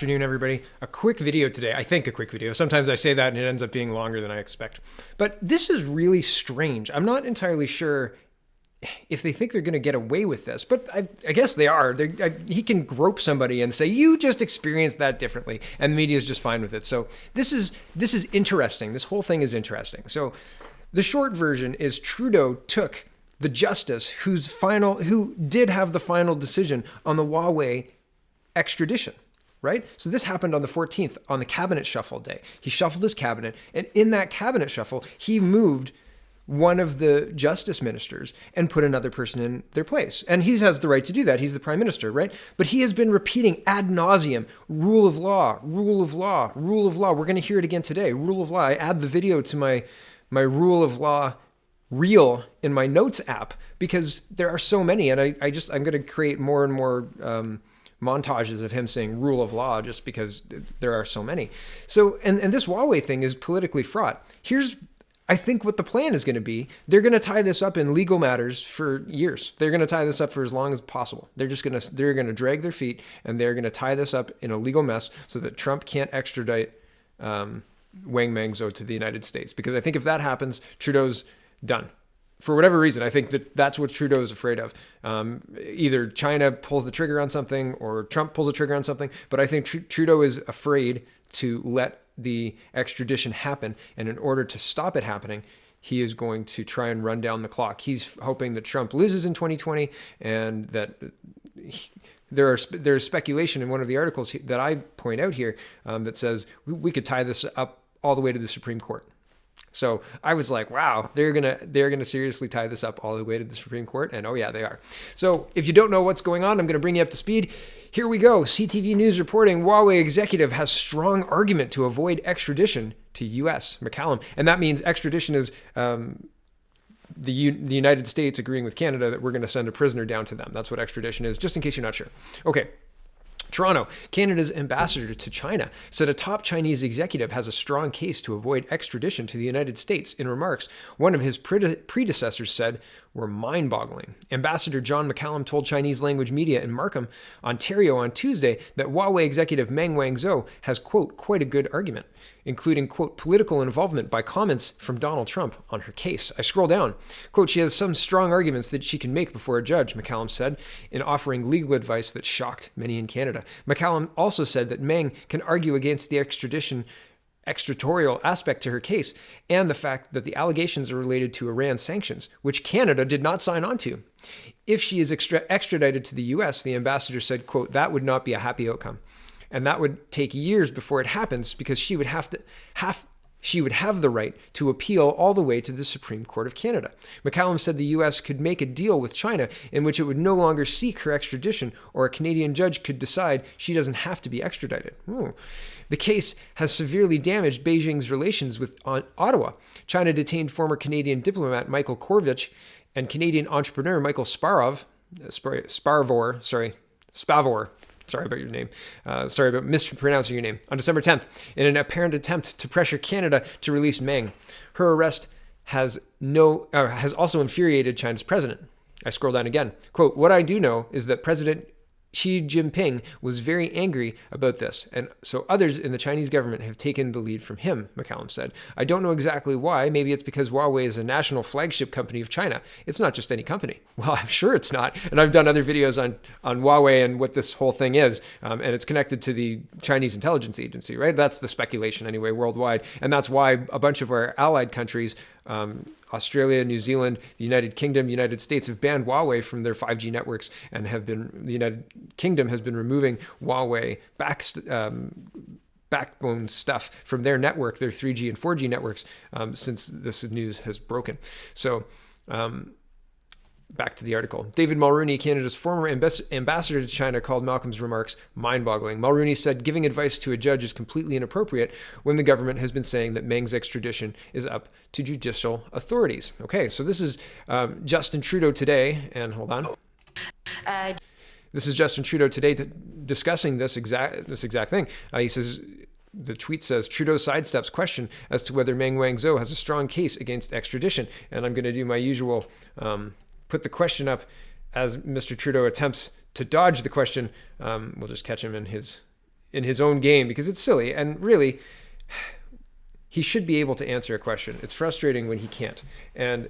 Afternoon, everybody. A quick video today. I think a quick video. Sometimes I say that and it ends up being longer than I expect. But this is really strange. I'm not entirely sure if they think they're going to get away with this, but I guess they are. He can grope somebody and say, you just experienced that differently, and the media is just fine with it. So this is interesting. This whole thing is interesting. So the short version is Trudeau took the justice who did have the final decision on the Huawei extradition. Right? So this happened on the 14th on the cabinet shuffle day. He shuffled his cabinet, and in that cabinet shuffle, he moved one of the justice ministers and put another person in their place. And he has the right to do that. He's the prime minister, right? But he has been repeating ad nauseum, rule of law, rule of law, rule of law. We're going to hear it again today. Rule of law. I add the video to my rule of law reel in my notes app because there are so many. And I'm going to create more and more montages of him saying rule of law just because there are so many. So, and this Huawei thing is politically fraught. Here's, I think, what the plan is going to be. They're going to tie this up in legal matters for years. They're going to tie this up for as long as possible. They're going to drag their feet, and they're going to tie this up in a legal mess so that Trump can't extradite Wang Mangzhou to the United States. Because I think if that happens, Trudeau's done. For whatever reason, I think that's what Trudeau is afraid of. Either China pulls the trigger on something or Trump pulls the trigger on something. But I think Trudeau is afraid to let the extradition happen. And in order to stop it happening, he is going to try and run down the clock. He's hoping that Trump loses in 2020 and that there is speculation in one of the articles that I point out here that says we could tie this up all the way to the Supreme Court. So I was like, wow, they're gonna seriously tie this up all the way to the Supreme Court, and oh yeah, they are. So if you don't know what's going on, I'm gonna bring you up to speed. Here we go. CTV News reporting: Huawei executive has strong argument to avoid extradition to U.S. McCallum, and that means extradition is the United States agreeing with Canada that we're going to send a prisoner down to them. That's what extradition is, just in case you're not sure. Okay. Toronto, Canada's ambassador to China, said a top Chinese executive has a strong case to avoid extradition to the United States. In remarks, one of his predecessors said, were mind-boggling. Ambassador John McCallum told Chinese language media in Markham, Ontario on Tuesday that Huawei executive Meng Wanzhou has, quote, quite a good argument, including, quote, political involvement by comments from Donald Trump on her case. I scroll down. Quote, she has some strong arguments that she can make before a judge, McCallum said, in offering legal advice that shocked many in Canada. McCallum also said that Meng can argue against the extraterritorial aspect to her case and the fact that the allegations are related to Iran sanctions, which Canada did not sign on to. If she is extradited to the U.S., the ambassador said, quote, that would not be a happy outcome. And that would take years before it happens because she would have the right to appeal all the way to the Supreme Court of Canada. McCallum said the U.S. could make a deal with China in which it would no longer seek her extradition, or a Canadian judge could decide she doesn't have to be extradited. Ooh. The case has severely damaged Beijing's relations with Ottawa. China detained former Canadian diplomat Michael Korvich and Canadian entrepreneur Michael Spavor. Sorry about your name. Sorry about mispronouncing your name. On December 10th, in an apparent attempt to pressure Canada to release Meng. Her arrest has also infuriated China's president. I scroll down again. Quote, what I do know is that President Xi Jinping was very angry about this, and so others in the Chinese government have taken the lead from him, McCallum said. I don't know exactly why. Maybe it's because Huawei is a national flagship company of China. It's not just any company. Well, I'm sure it's not. And I've done other videos on Huawei and what this whole thing is, and it's connected to the Chinese intelligence agency, right? That's the speculation anyway, worldwide. And that's why a bunch of our allied countries, Australia, New Zealand, the United Kingdom, United States have banned Huawei from their 5G networks and the United Kingdom has been removing Huawei backbone stuff from their network, their 3G and 4G networks, since this news has broken. So back to the article. David Mulrooney, Canada's former ambassador to China, called Malcolm's remarks mind-boggling. Mulrooney said giving advice to a judge is completely inappropriate when the government has been saying that Meng's extradition is up to judicial authorities. Okay, so this is Justin Trudeau today, and hold on. This is Justin Trudeau today discussing this exact thing. He says, the tweet says, Trudeau sidesteps question as to whether Meng Wanzhou has a strong case against extradition. And I'm going to do my usual put the question up as Mr. Trudeau attempts to dodge the question. We'll just catch him in his in his own game because it's silly. And really, he should be able to answer a question. It's frustrating when he can't. And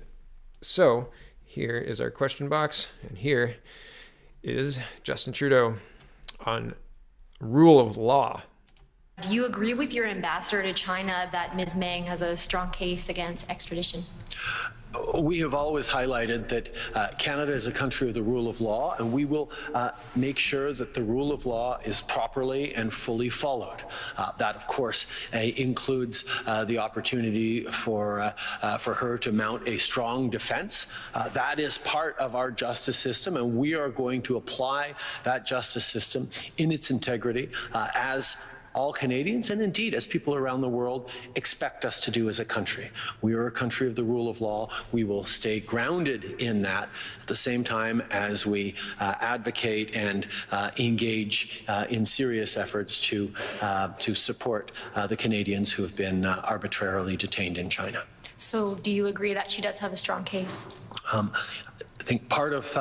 so here is our question box. And here is Justin Trudeau on rule of law. Do you agree with your ambassador to China that Ms. Meng has a strong case against extradition? We have always highlighted that Canada is a country of the rule of law, and we will make sure that the rule of law is properly and fully followed. That, of course, includes the opportunity for her to mount a strong defense. That is part of our justice system, and we are going to apply that justice system in its integrity as all Canadians, and indeed as people around the world, expect us to do as a country. We are a country of the rule of law. We will stay grounded in that at the same time as we advocate and engage in serious efforts to support the Canadians who have been arbitrarily detained in China. So do you agree that she does have a strong case? I think part of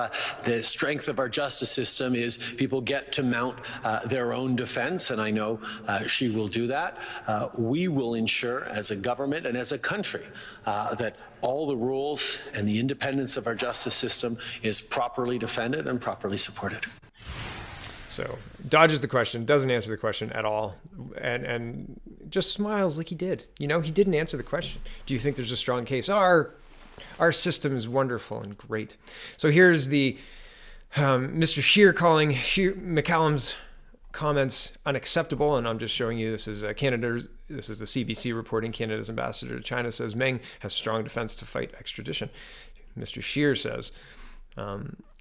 the strength of our justice system is people get to mount their own defense, and I know she will do that. We will ensure as a government and as a country that all the rules and the independence of our justice system is properly defended and properly supported. So dodges the question, doesn't answer the question at all, and just smiles like he did. You know, he didn't answer the question. Do you think there's a strong case? Our system is wonderful and great. So here's the Mr. Scheer calling McCallum's comments unacceptable, and I'm just showing you this is Canada. This is the CBC reporting. Canada's ambassador to China says Meng has strong defense to fight extradition. Mr. Scheer says.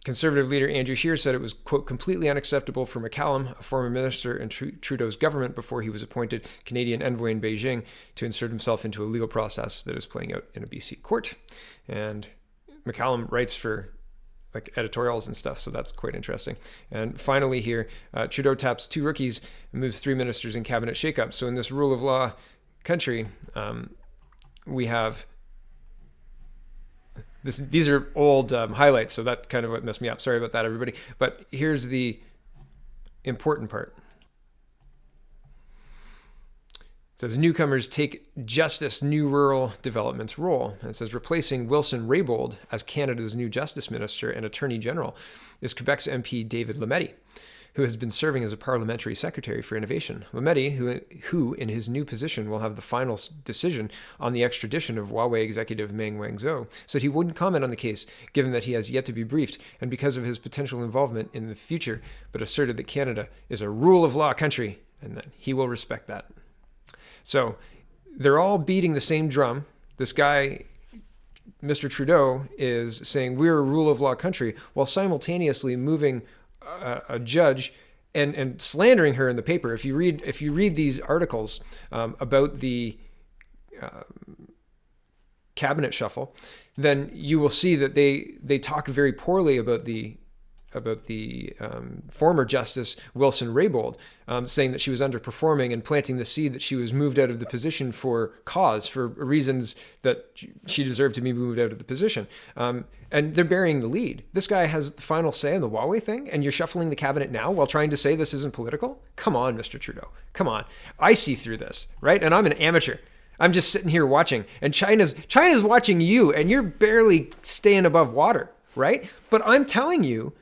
Conservative leader Andrew Scheer said it was, quote, completely unacceptable for McCallum, a former minister in Trudeau's government before he was appointed Canadian envoy in Beijing, to insert himself into a legal process that is playing out in a BC court. And McCallum writes for like editorials and stuff, so that's quite interesting. And finally here, Trudeau taps 2 rookies and moves 3 ministers in cabinet shakeup. So in this rule of law country, we have... These are old highlights, so that kind of what messed me up. Sorry about that, everybody. But here's the important part. It says newcomers take Justice New Rural Development's role. And it says replacing Wilson Raybould as Canada's new Justice Minister and Attorney General is Quebec's MP David Lametti, who has been serving as a parliamentary secretary for innovation. Lametti, who in his new position will have the final decision on the extradition of Huawei executive Meng Wanzhou, said he wouldn't comment on the case, given that he has yet to be briefed and because of his potential involvement in the future, but asserted that Canada is a rule of law country and that he will respect that. So they're all beating the same drum. This guy, Mr. Trudeau, is saying we're a rule of law country while simultaneously moving a judge and slandering her in the paper. If you read these articles about the cabinet shuffle, then you will see that they talk very poorly about the former Justice Wilson Raybould, saying that she was underperforming and planting the seed that she was moved out of the position for reasons that she deserved to be moved out of the position. And they're burying the lead. This guy has the final say on the Huawei thing, and you're shuffling the cabinet now while trying to say this isn't political? Come on, Mr. Trudeau. Come on. I see through this, right? And I'm an amateur. I'm just sitting here watching, and China's watching you, and you're barely staying above water, right? But I'm telling you,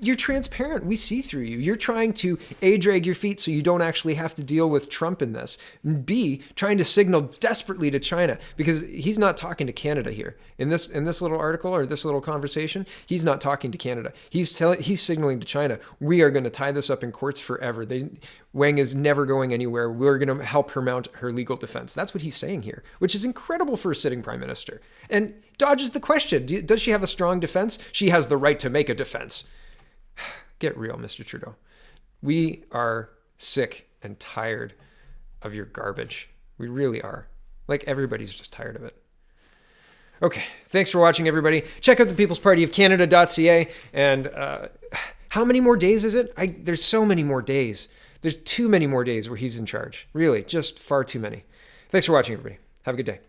you're transparent. We see through you. You're trying to A, drag your feet so you don't actually have to deal with Trump in this. And B, trying to signal desperately to China, because he's not talking to Canada here. In this little article or this little conversation, he's not talking to Canada. He's signaling to China, we are going to tie this up in courts forever. Wang is never going anywhere. We're going to help her mount her legal defense. That's what he's saying here, which is incredible for a sitting prime minister. And dodges the question. Does she have a strong defense? She has the right to make a defense. Get real, Mr. Trudeau. We are sick and tired of your garbage. We really are. Like, everybody's just tired of it. Okay, thanks for watching, everybody. Check out the People's Party of Canada.ca. And how many more days is it? There's so many more days. There's too many more days where he's in charge. Really, just far too many. Thanks for watching, everybody. Have a good day.